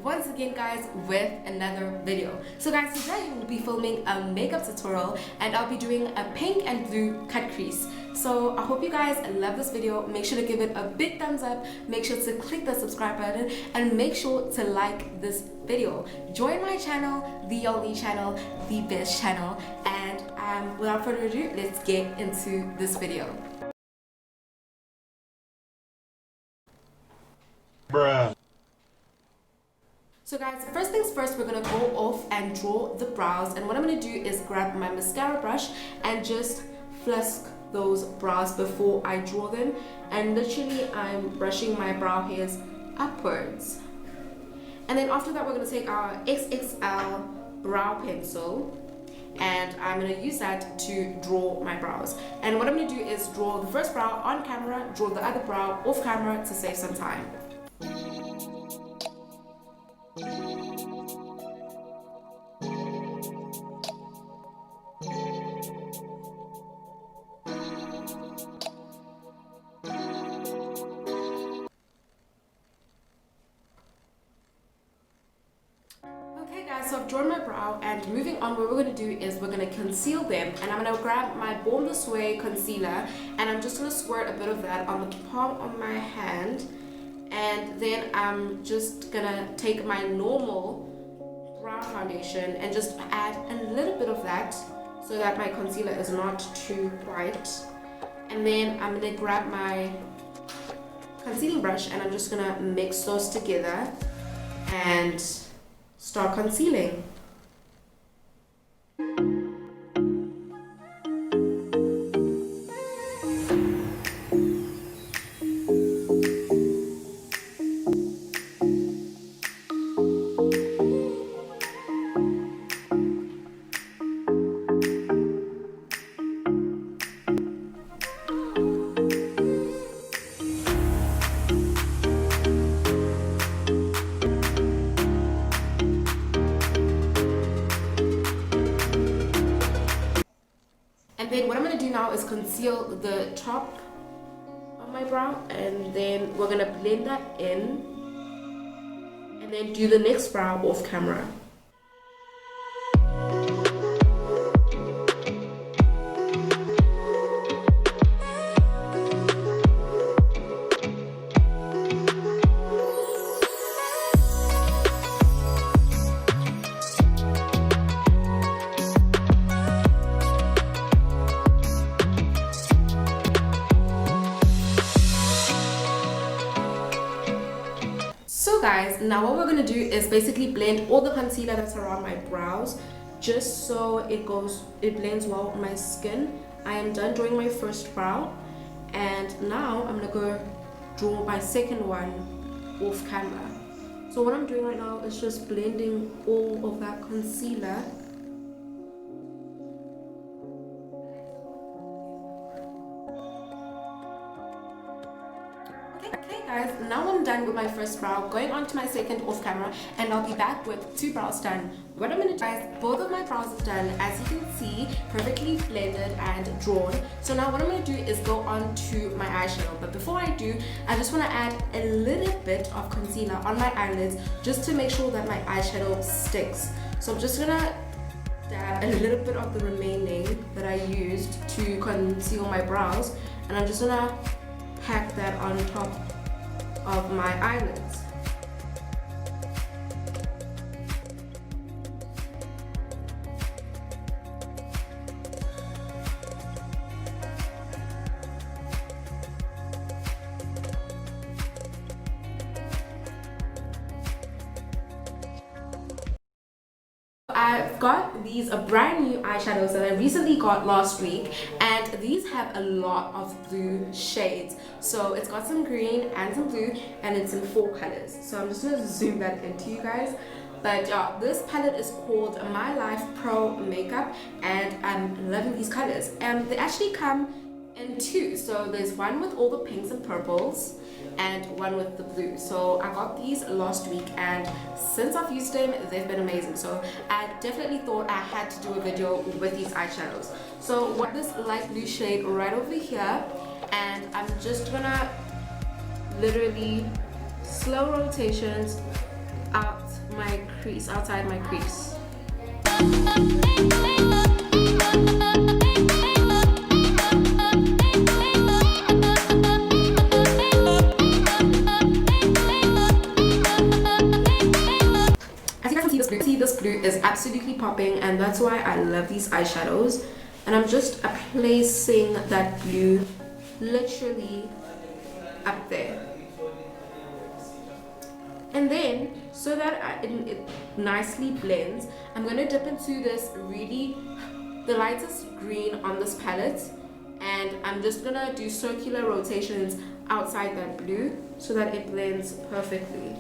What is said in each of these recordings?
once again guys with another video. So guys, today we'll be filming a makeup tutorial and I'll be doing a pink and blue cut crease. So I hope you guys love this video. Make sure to give it a big thumbs up, make sure to click the subscribe button, and make sure to like this video. Join my channel, the only channel, the best channel, and without further ado, let's get into this video. Bruh. So guys, first things first, we're gonna go off and draw the brows, and what I'm gonna do is grab my mascara brush and just flusk those brows before I draw them, and literally I'm brushing my brow hairs upwards. And then after that, we're gonna take our XXL brow pencil and I'm gonna use that to draw my brows. And what I'm gonna do is draw the first brow on camera, draw the other brow off camera to save some time. So I've drawn my brow, and moving on, what we're going to do is we're going to conceal them, and I'm going to grab my Born This Way concealer and I'm just going to squirt a bit of that on the palm of my hand, and then I'm just going to take my normal brow foundation and just add a little bit of that so that my concealer is not too white. And then I'm going to grab my concealing brush and I'm just going to mix those together and start concealing. And then what I'm going to do now is conceal the top of my brow, and then we're going to blend that in and then do the next brow off camera. So guys, now what we're going to do is basically blend all the concealer that's around my brows just so it blends well on my skin. I am done drawing my first brow, and now I'm going to go draw my second one off camera. So what I'm doing right now is just blending all of that concealer. Guys, now I'm done with my first brow, going on to my second off camera, and I'll be back with two brows done. What I'm going to do, guys, both of my brows are done, as you can see, perfectly blended and drawn. So now what I'm going to do is go on to my eyeshadow, but before I do, I just want to add a little bit of concealer on my eyelids just to make sure that my eyeshadow sticks. So I'm just going to dab a little bit of the remaining that I used to conceal my brows, and I'm just going to pack that on top of my eyelids. I've got these brand new eyeshadows that I recently got last week, and these have a lot of blue shades. So it's got some green and some blue, and it's in 4 colors. So I'm just going to zoom that into you guys. But yeah, this palette is called My Life Pro Makeup, and I'm loving these colors. And they actually come in 2. So there's one with all the pinks and purples, and one with the blue. So I got these last week, and since I've used them, they've been amazing. So I definitely thought I had to do a video with these eyeshadows. So what this light blue shade right over here, and I'm just gonna literally slow rotations out my crease, outside my crease. As you guys can see, this blue is absolutely popping, and that's why I love these eyeshadows. And I'm just placing that blue literally up there. And then, so that it nicely blends, I'm going to dip into this the lightest green on this palette, and I'm just going to do circular rotations outside that blue so that it blends perfectly.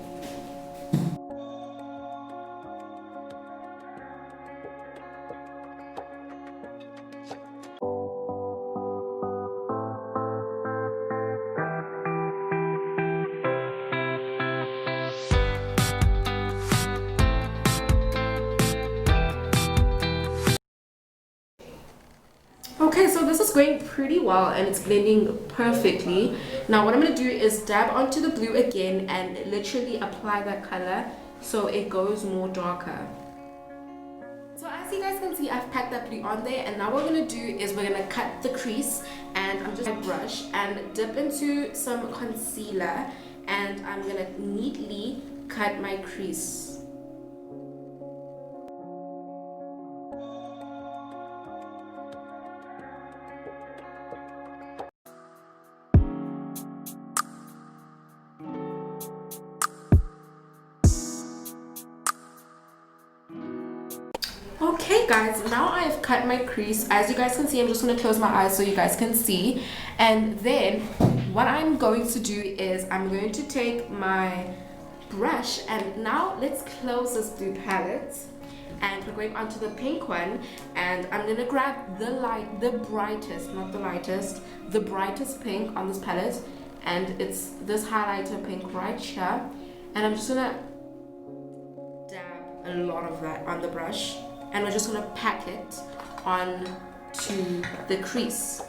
Okay, so this is going pretty well and it's blending perfectly. Now what I'm going to do is dab onto the blue again and literally apply that color so it goes more darker. So as you guys can see, I've packed that blue on there, and now what we're going to do is we're going to cut the crease, and I'm just going to brush and dip into some concealer, and I'm going to neatly cut my crease. Okay guys, now I have cut my crease. As you guys can see, I'm just going to close my eyes so you guys can see. And then what I'm going to do is I'm going to take my brush, and now let's close this blue palette, and we're going onto the pink one, and I'm going to grab the brightest, not the lightest, the brightest pink on this palette, and it's this highlighter pink right here, and I'm just going to dab a lot of that on the brush. And we're just going to pack it on to the crease.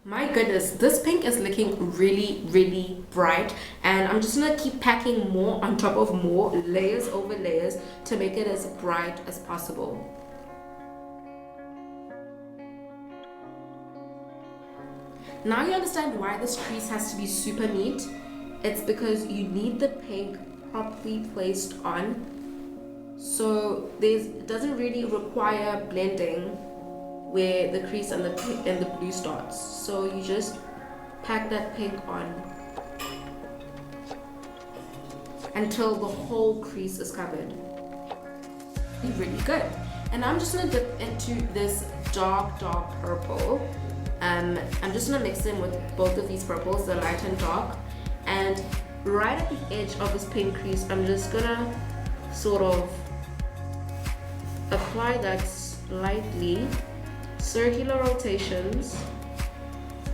My goodness, this pink is looking really bright, and I'm just going to keep packing more on top of more, layers over layers, to make it as bright as possible. Now you understand why this crease has to be super neat. It's because you need the pink properly placed on, so it doesn't really require blending where the crease and the blue starts. So you just pack that pink on until the whole crease is covered. Really good. And I'm just gonna dip into this dark purple. I'm just gonna mix in with both of these purples, the light and dark, and right at the edge of this pink crease, I'm just gonna sort of apply that slightly, circular rotations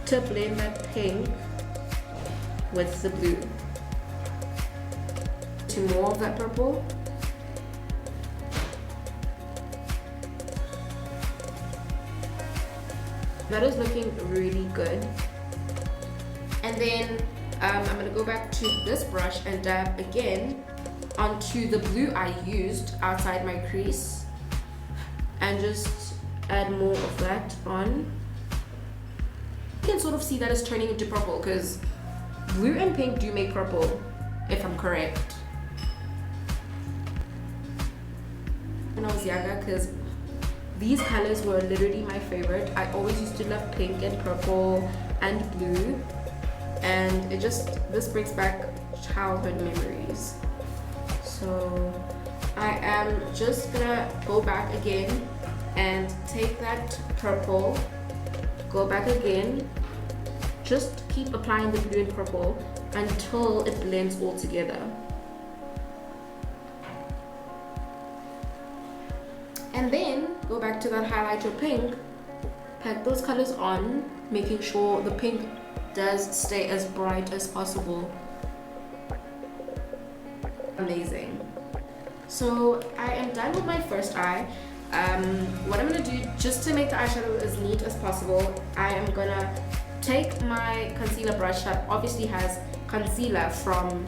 to blend that pink with the blue. To more of that purple. That is looking really good. And then I'm going to go back to this brush and dab again onto the blue I used outside my crease, and just add more of that on. You can sort of see that it's turning into purple, because blue and pink do make purple, if I'm correct. When I was younger, because these colors were literally my favorite. I always used to love pink and purple and blue, and this brings back childhood memories. So I am just gonna go back again and take that purple, go back again, just keep applying the blue and purple until it blends all together. And then go back to that highlighter pink, pack those colors on, making sure the pink does stay as bright as possible. Amazing. So I am done with my first eye. What I'm gonna do, just to make the eyeshadow as neat as possible, I am gonna take my concealer brush that obviously has concealer from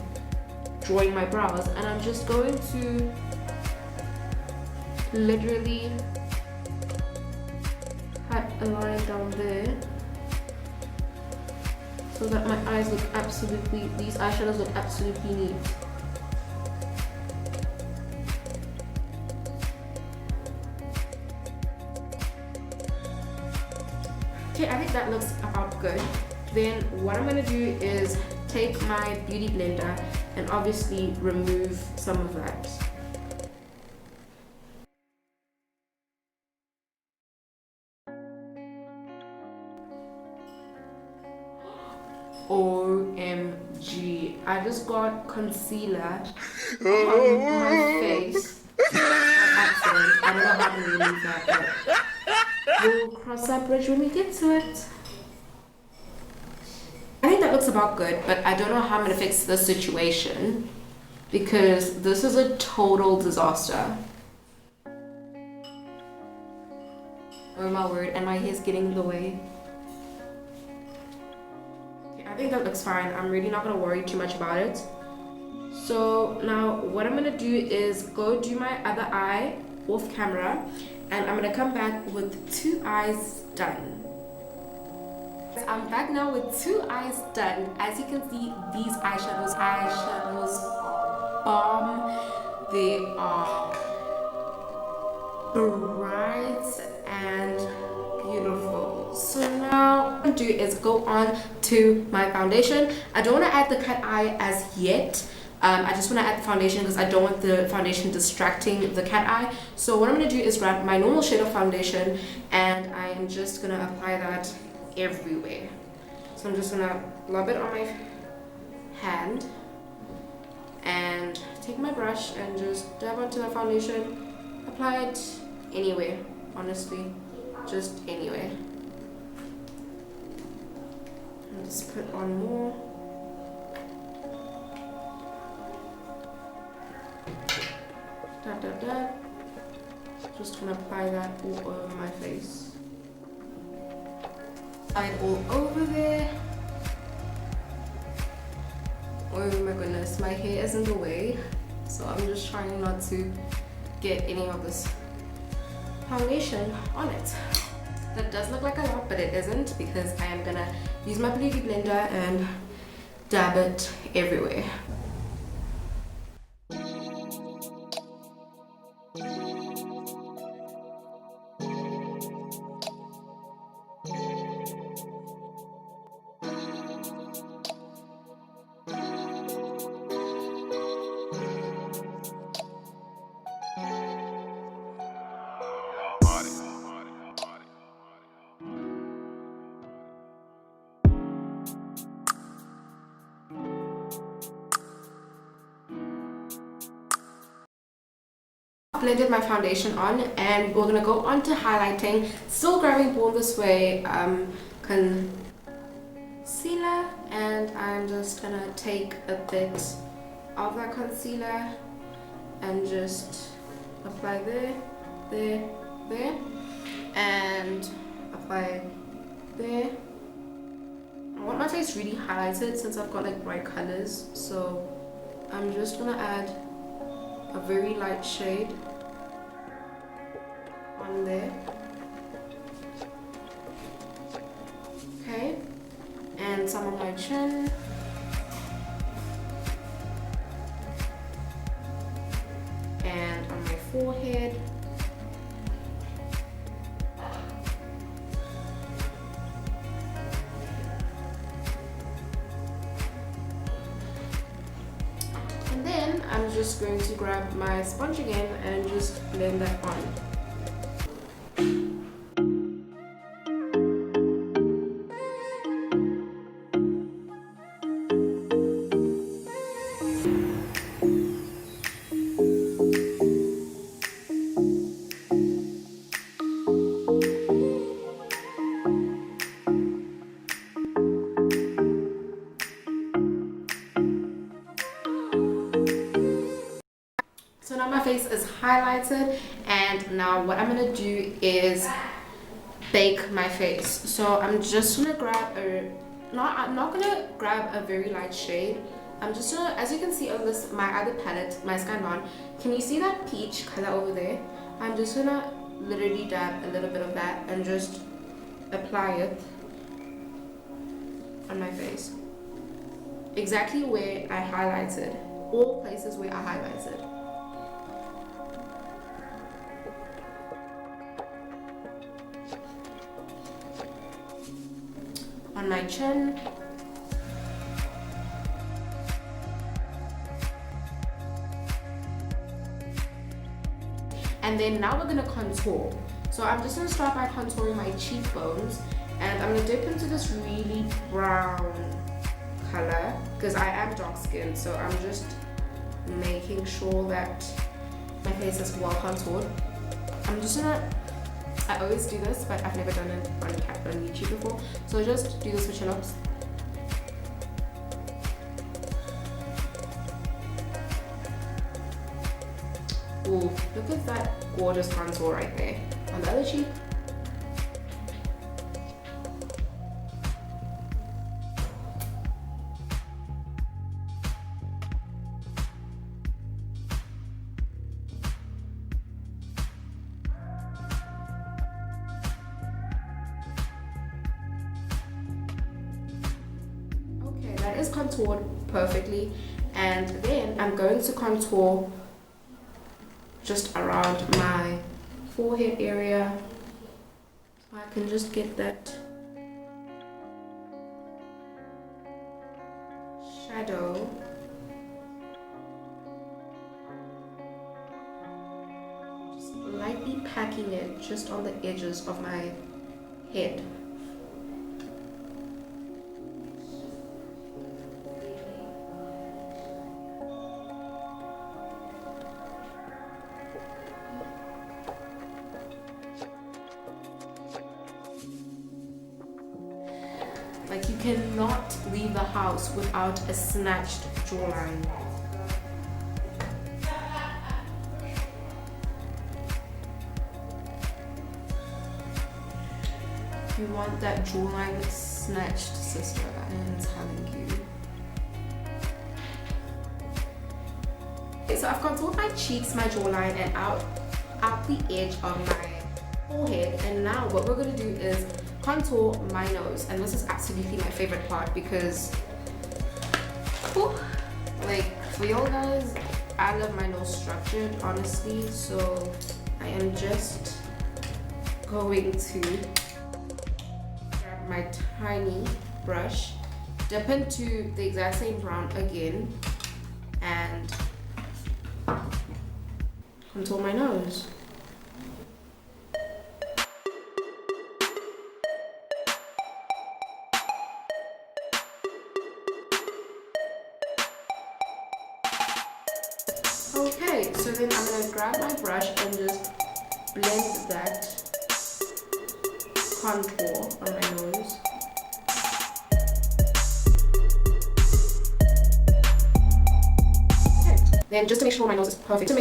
drawing my brows, and I'm just going to literally cut a line down there so that my eyes look absolutely, these eyeshadows look absolutely neat. Okay, I think that looks about good. Then what I'm gonna do is take my beauty blender and obviously remove some of that. OMG, I just got concealer on my face by accident. I don't know how to remove that, but we'll cross that bridge when we get to it. I think that looks about good, but I don't know how I'm gonna fix this situation because this is a total disaster. Oh my word, and my hair's getting in the way. Okay, I think that looks fine. I'm really not gonna worry too much about it. So now what I'm gonna do is go do my other eye off camera, and I'm gonna come back with 2 eyes done. I'm back now with 2 eyes done. As you can see, these eyeshadows they are bright and beautiful. So now what I'm gonna do is go on to my foundation. I don't want to add the cut eye as yet. I just want to add the foundation because I don't want the foundation distracting the cat eye. So what I'm going to do is grab my normal shade of foundation, and I am just going to apply that everywhere. So I'm just going to rub it on my hand and take my brush and just dab onto the foundation. Apply it anywhere, honestly, just anywhere. And just put on more. Dab, dab, dab. Just gonna apply that all over my face. Apply it all over there. Oh my goodness, my hair is in the way, so I'm just trying not to get any of this foundation on it. That does look like a lot, but it isn't, because I am gonna use my beauty blender and dab it everywhere. Blended my foundation on, and we're gonna go on to highlighting. Still grabbing Born This Way concealer, and I'm just gonna take a bit of that concealer and just apply there, there, there, and apply there. I want my face really highlighted since I've got like bright colors, so I'm just gonna add a very light shade on there. Okay, and some on my chin. And on my forehead. And then I'm just going to grab my sponge again and just blend that on. face is highlighted, and now what I'm gonna do is bake my face. So I'm just gonna grab I'm not gonna grab a very light shade. I'm just gonna, as you can see on this, my other palette, my Sky One, can you see that peach color over there? I'm just gonna literally dab a little bit of that and just apply it on my face. Exactly where I highlighted. All places where I highlighted. On my chin. And then now we're gonna contour. So I'm just gonna start by contouring my cheekbones, and I'm gonna dip into this really brown color because I am dark skinned, so I'm just making sure that my face is well contoured. I always do this, but I've never done it on YouTube before, so just do this with your lips. Ooh, look at that gorgeous contour right there. On the other cheek. Okay, that is contoured perfectly. And then I'm going to contour just around my forehead area, so I can just get that shadow. Just lightly packing it just on the edges of my head. Like, you cannot leave the house without a snatched jawline. You want that jawline snatched, sister, I am telling you. Okay, so I've contoured my cheeks, my jawline, and out the edge of my forehead. And now what we're gonna do is contour my nose, and this is absolutely my favorite part because, whew, like, for y'all guys, I love my nose structured, honestly. So I am just going to grab my tiny brush, dip into the exact same brown again, and contour my nose. Okay, so then I'm going to grab my brush and just blend that contour on my nose. Okay. Then just to make sure my nose is perfectly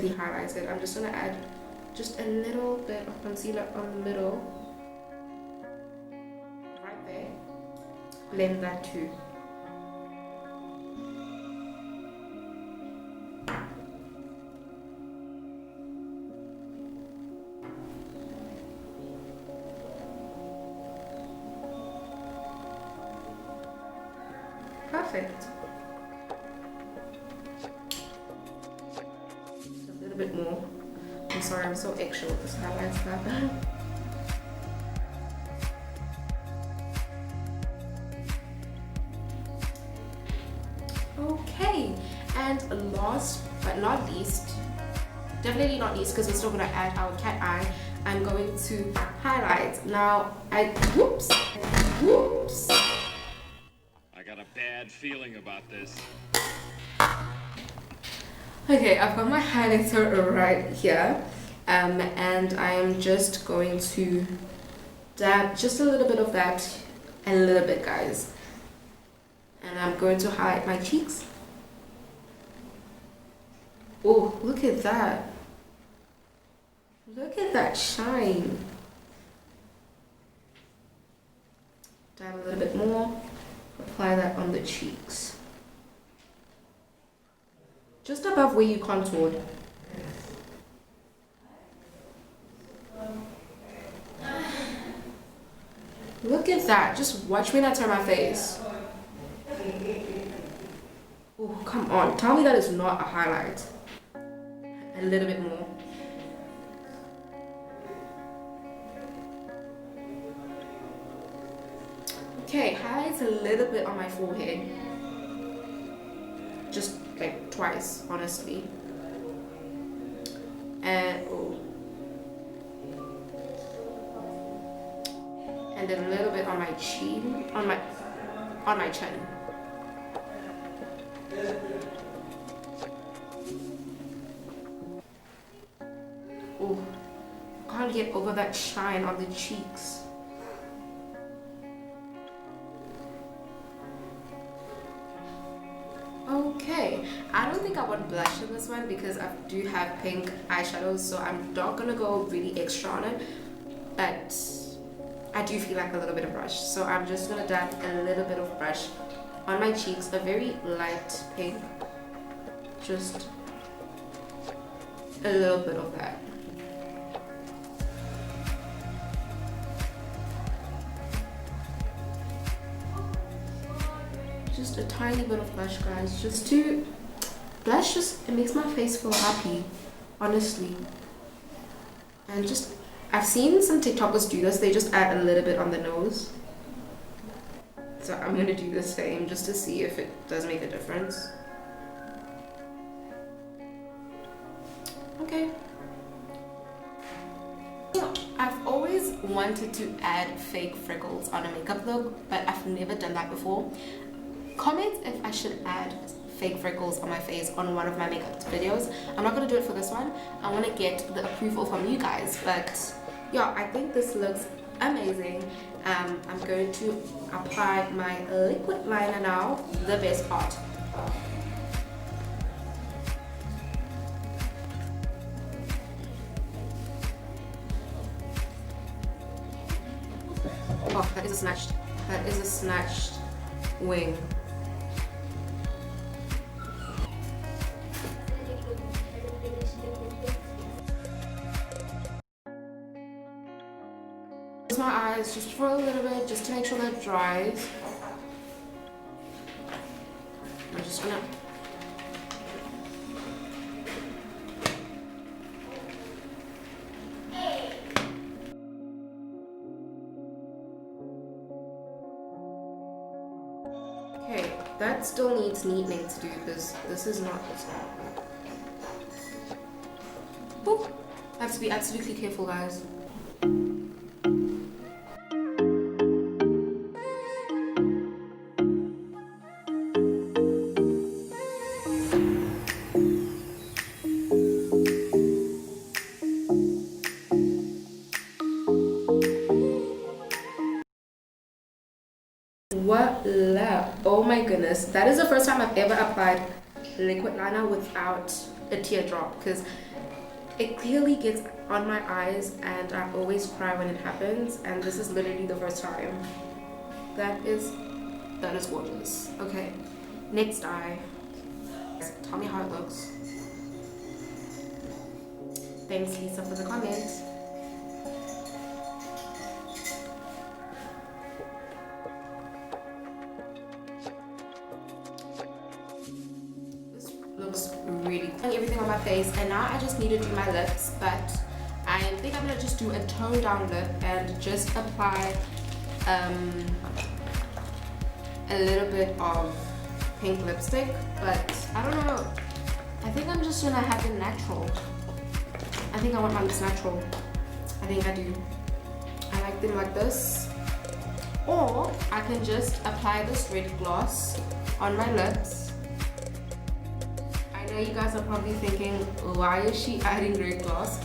highlighted, I'm just going to add just a little bit of concealer on the middle, right there. Blend that too. Perfect. Just a little bit more. I'm sorry, I'm so extra with this highlight stuff. Okay, and last but not least, definitely not least, because we're still gonna add our cat eye, I'm going to highlight. Now, whoops. I got a bad feeling about this. Okay, I've got my highlighter right here, and I am just going to dab just a little bit of that, a little bit, guys. And I'm going to highlight my cheeks. Oh, look at that. Look at that shine. Dab a little bit more. Apply that on the cheeks. Just above where you contoured. Look at that. Just watch me not turn my face. Oh, come on. Tell me that is not a highlight. A little bit more. Okay, highlights a little bit on my forehead. Just like twice, honestly. And oh. And then a little bit on my chin, on my chin. Oh, can't get over that shine on the cheeks. Okay, I don't think I want blush in this one because I do have pink eyeshadows, so I'm not gonna go really extra on it, but I do feel like a little bit of brush, so I'm just gonna dab a little bit of brush on my cheeks, a very light pink, just a little bit of that. Just a tiny bit of blush, guys, just to blush. Just it makes my face feel happy, honestly. And just I've seen some TikTokers do this, they just add a little bit on the nose, so I'm gonna do the same just to see if it does make a difference. Okay. I've always wanted to add fake freckles on a makeup look, but I've never done that before. Comment if I should add fake freckles on my face on one of my makeup videos. I'm not going to do it for this one. I want to get the approval from you guys, but yeah, I think this looks amazing. I'm going to apply my liquid liner now, the best part. Oh, that is a snatched wing. My eyes just for a little bit, just to make sure that it dries. I'm just gonna okay, that still needs neatening to do because this is not Boop. I have to be absolutely careful, guys. Voila! Oh my goodness, that is the first time I've ever applied liquid liner without a teardrop, because it clearly gets on my eyes and I always cry when it happens, and this is literally the first time. That is gorgeous. Okay, next eye. Tell me how it looks. Thanks, Lisa, for the comment. Looks really cool. Everything on my face, and now I just need to do my lips, but I think I'm gonna just do a toned down lip and just apply a little bit of pink lipstick, but I don't know, I think I'm just gonna have it natural. I think I want my lips natural. I think I do. I like them like this, or I can just apply this red gloss on my lips. I know you guys are probably thinking, why is she adding red gloss?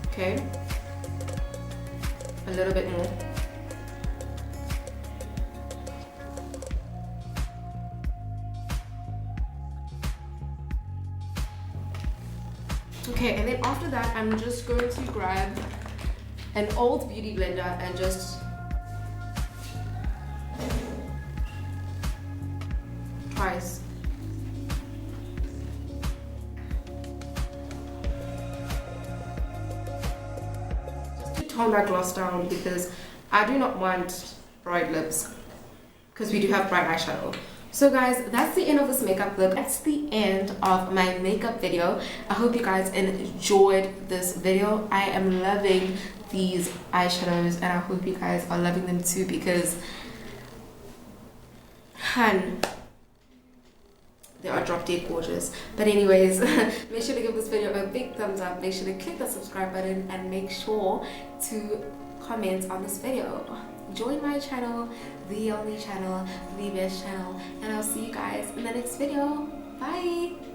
Okay, a little bit more. Okay, and then after that, I'm just going to grab an old beauty blender and just twice. Just to tone that gloss down because I do not want bright lips because we do have bright eyeshadow. So guys, that's the end of this makeup look. That's the end of my makeup video. I hope you guys enjoyed this video. I am loving these eyeshadows and I hope you guys are loving them too because they are drop dead gorgeous. But anyways, make sure to give this video a big thumbs up, make sure to click the subscribe button and make sure to comment on this video. Join my channel, the only channel, the best channel, and I'll see you guys in the next video. Bye.